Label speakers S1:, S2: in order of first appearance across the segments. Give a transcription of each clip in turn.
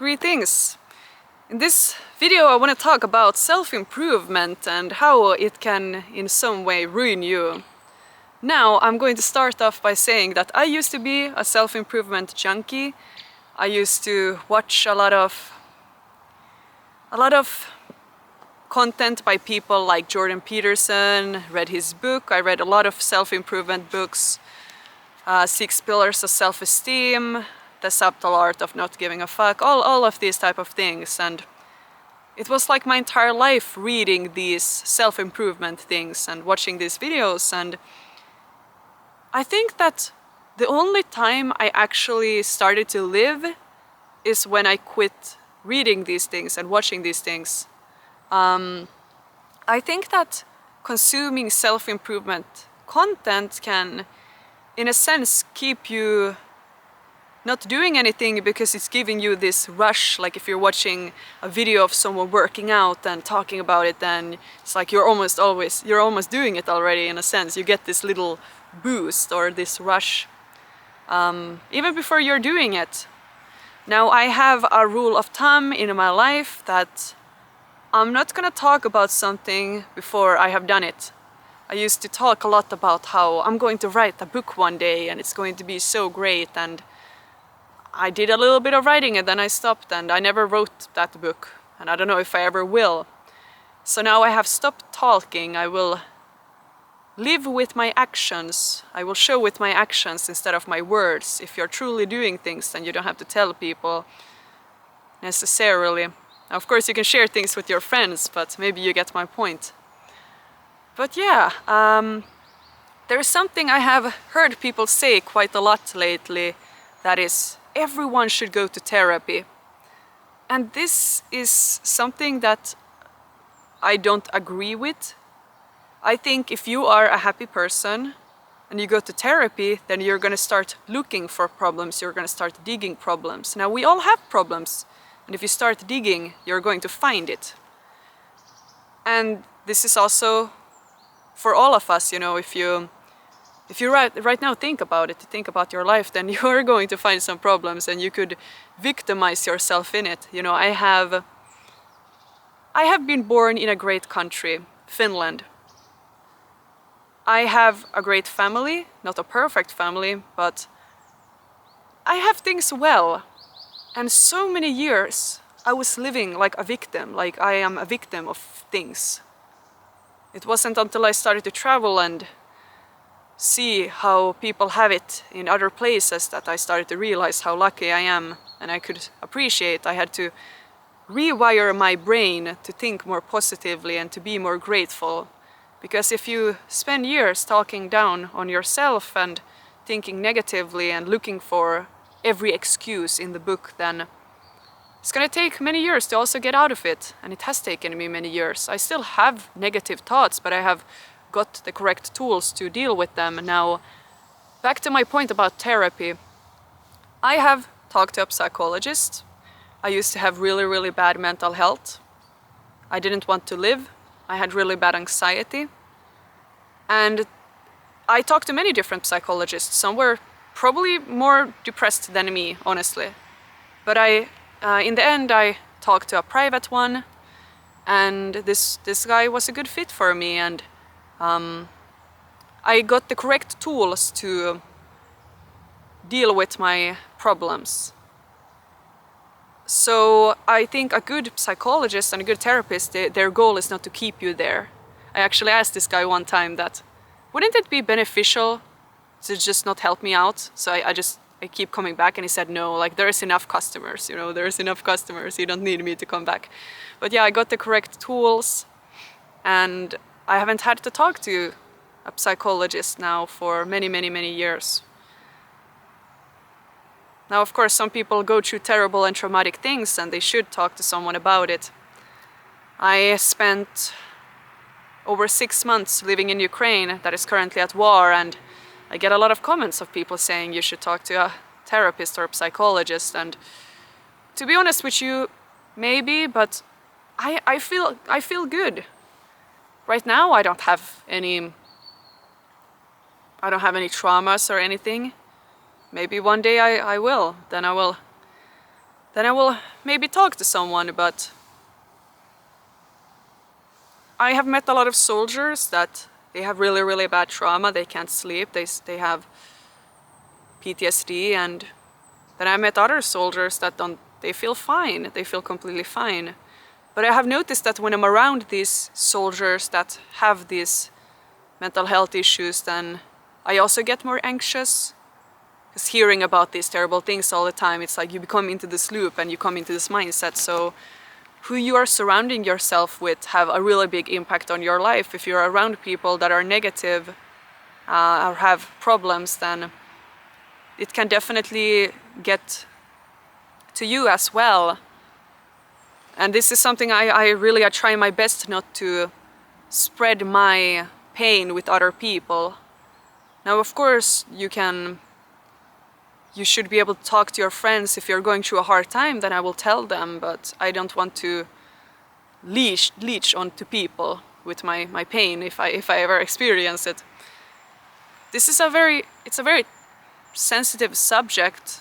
S1: Greetings! In this video I want to talk about self-improvement and how it can in some way ruin you. Now I'm going to start off by saying that I used to be a self-improvement junkie. I used to watch a lot of content by people like Jordan Peterson, read his book. I read a lot of self-improvement books, 6 Pillars of Self-Esteem, The Subtle Art of Not Giving a Fuck, all of these type of things. And it was like my entire life reading these self-improvement things and watching these videos. And I think that the only time I actually started to live is when I quit reading these things and watching these things. I think that consuming self-improvement content can, in a sense, keep you not doing anything because it's giving you this rush. Like if you're watching a video of someone working out and talking about it, then it's like you're almost doing it already. In a sense, you get this little boost or this rush even before you're doing it. Now I have a rule of thumb in my life that I'm not gonna talk about something before I have done it. I used to talk a lot about how I'm going to write a book one day and it's going to be so great, and I did a little bit of writing and then I stopped and I never wrote that book, and I don't know if I ever will. So now I have stopped talking. I will live with my actions. I will show with my actions instead of my words. If you're truly doing things, then you don't have to tell people necessarily. Now, of course you can share things with your friends, but maybe you get my point. But yeah, there is something I have heard people say quite a lot lately, that is, everyone should go to therapy. And this is something that I don't agree with. I think if you are a happy person and you go to therapy, then you're gonna start looking for problems, you're gonna start digging problems. Now we all have problems, and if you start digging, you're going to find it. And this is also for all of us, you know, if you right now think about your life, then you're going to find some problems and you could victimize yourself in it. You know, I have been born in a great country, Finland. I have a great family, not a perfect family, but I have things well. And so many years I was living like a victim, like I am a victim of things. It wasn't until I started to travel and see how people have it in other places that I started to realize how lucky I am, and I could appreciate. I had to rewire my brain to think more positively and to be more grateful. Because if you spend years talking down on yourself and thinking negatively and looking for every excuse in the book, then it's gonna take many years to also get out of it. And it has taken me many years. I still have negative thoughts, but I have got the correct tools to deal with them. Now, back to my point about therapy. I have talked to a psychologist. I used to have really bad mental health. I didn't want to live. I had really bad anxiety. And I talked to many different psychologists. Some were probably more depressed than me, honestly. But in the end, I talked to a private one, and this guy was a good fit for me, and I got the correct tools to deal with my problems. So I think a good psychologist and a good therapist, their goal is not to keep you there. I actually asked this guy one time that, wouldn't it be beneficial to just not help me out? So I keep coming back, and he said no, like there is enough customers, you know, there is enough customers, you don't need me to come back. But yeah, I got the correct tools, and I haven't had to talk to a psychologist now for many years. Now, of course, some people go through terrible and traumatic things and they should talk to someone about it. I spent over 6 months living in Ukraine that is currently at war, and I get a lot of comments of people saying you should talk to a therapist or a psychologist. And to be honest with you, maybe, but I feel good. Right now I don't have any traumas or anything. Maybe one day I will. Then I will then I will maybe talk to someone. But I have met a lot of soldiers that they have really, really bad trauma. They can't sleep. They have PTSD, and then I met other soldiers that don't. They feel fine. They feel completely fine. But I have noticed that when I'm around these soldiers that have these mental health issues, then I also get more anxious. Because hearing about these terrible things all the time, it's like you become into this loop and you come into this mindset. So who you are surrounding yourself with have a really big impact on your life. If you're around people that are negative or have problems, then it can definitely get to you as well. And this is something I try my best not to spread my pain with other people. Now, of course, you should be able to talk to your friends. If you're going through a hard time, then I will tell them, but I don't want to leech onto people with my pain if I ever experience it. This is it's a very sensitive subject.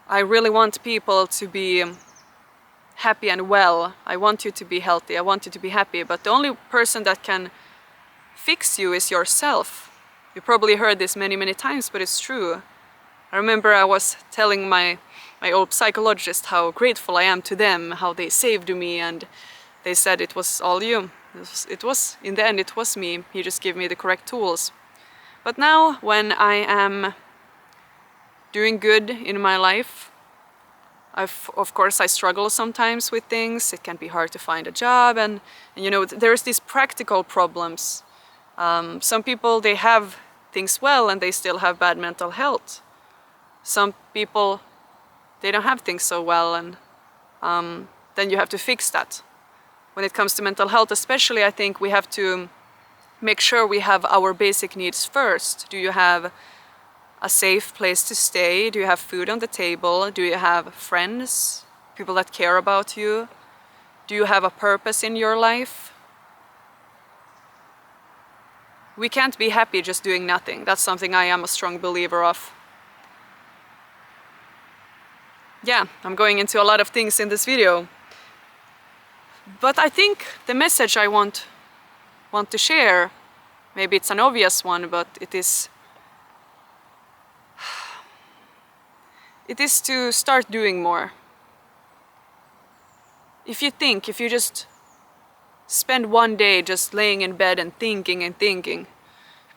S1: I really want people to be happy and well. I want you to be healthy. I want you to be happy. But the only person that can fix you is yourself. You probably heard this many, many times, but it's true. I remember I was telling my old psychologist how grateful I am to them, how they saved me, and they said it was all you. In the end, it was me. He just gave me the correct tools. But now, when I am doing good in my life, of course, I struggle sometimes with things. It can be hard to find a job, and you know, there's these practical problems. Some people, they have things well and they still have bad mental health. Some people, they don't have things so well, and then you have to fix that. When it comes to mental health especially, I think we have to make sure we have our basic needs first. Do you have a safe place to stay? Do you have food on the table? Do you have friends, people that care about you? Do you have a purpose in your life? We can't be happy just doing nothing. That's something I am a strong believer of. Yeah, I'm going into a lot of things in this video. But I think the message I want to share, maybe it's an obvious one, but it is to start doing more. If you just spend one day just laying in bed and thinking, you're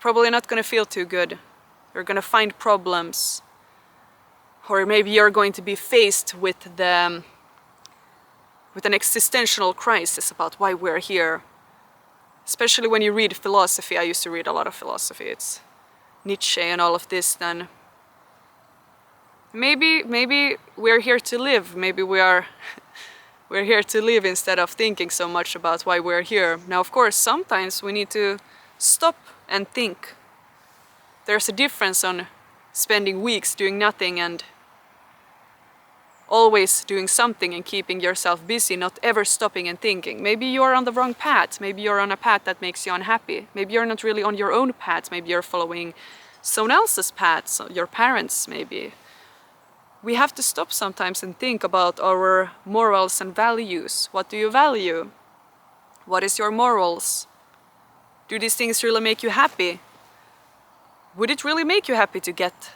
S1: probably not going to feel too good. You're going to find problems. Or maybe you're going to be faced with an existential crisis about why we're here. Especially when you read philosophy. I used to read a lot of philosophy. It's Nietzsche and all of this. Then maybe we're here to live. Maybe we're here to live instead of thinking so much about why we're here. Now, of course, sometimes we need to stop and think. There's a difference on spending weeks doing nothing and always doing something and keeping yourself busy, not ever stopping and thinking. Maybe you're on the wrong path. Maybe you're on a path that makes you unhappy. Maybe you're not really on your own path. Maybe you're following someone else's path, your parents maybe. We have to stop sometimes and think about our morals and values. What do you value? What is your morals? Do these things really make you happy? Would it really make you happy to get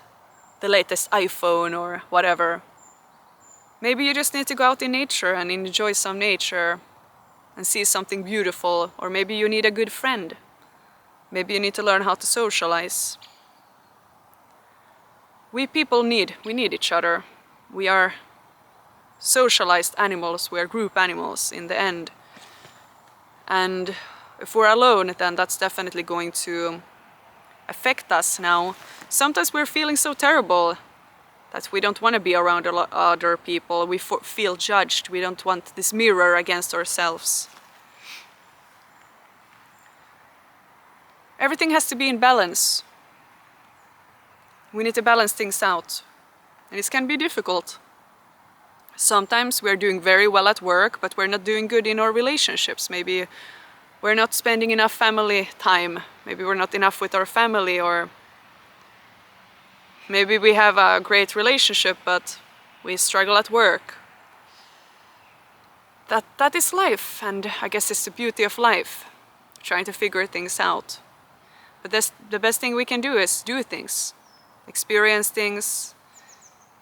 S1: the latest iPhone or whatever? Maybe you just need to go out in nature and enjoy some nature and see something beautiful. Or maybe you need a good friend. Maybe you need to learn how to socialize. We people need each other. We are socialized animals, we are group animals in the end. And if we're alone, then that's definitely going to affect us. Now, sometimes we're feeling so terrible that we don't want to be around other people. We feel judged. We don't want this mirror against ourselves. Everything has to be in balance. We need to balance things out. And this can be difficult. Sometimes we're doing very well at work, but we're not doing good in our relationships. Maybe we're not spending enough family time. Maybe we're not enough with our family, or maybe we have a great relationship, but we struggle at work. That is life, and I guess it's the beauty of life, trying to figure things out. But the best thing we can do is do things, experience things,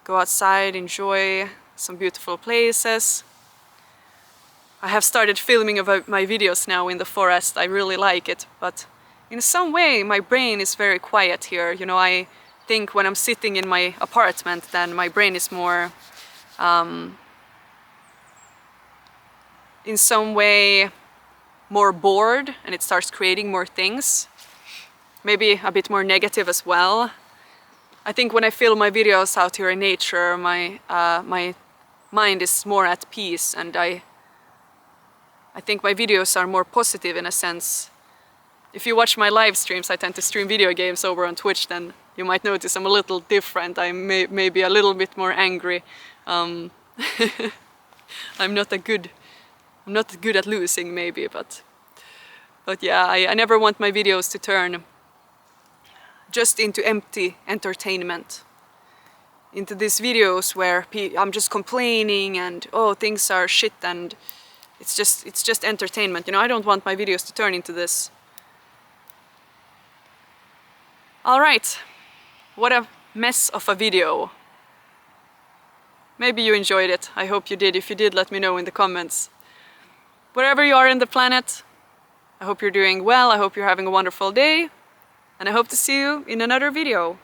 S1: go outside, enjoy some beautiful places. I have started filming about my videos now in the forest. I really like it, but in some way my brain is very quiet here. You know, I think when I'm sitting in my apartment, then my brain is more in some way more bored, and it starts creating more things, maybe a bit more negative as well. I think when I film my videos out here in nature, my mind is more at peace, and I think my videos are more positive in a sense. If you watch my live streams, I tend to stream video games over on Twitch, then you might notice I'm a little different. I'm maybe a little bit more angry. I'm not good at losing, maybe, but yeah, I never want my videos to turn just into empty entertainment, into these videos where I'm just complaining and oh, things are shit, and it's just entertainment. You know, I don't want my videos to turn into this. All right, what a mess of a video. Maybe you enjoyed it. I hope you did. If you did, let me know in the comments. Wherever you are in the planet, I hope you're doing well. I hope you're having a wonderful day, and I hope to see you in another video.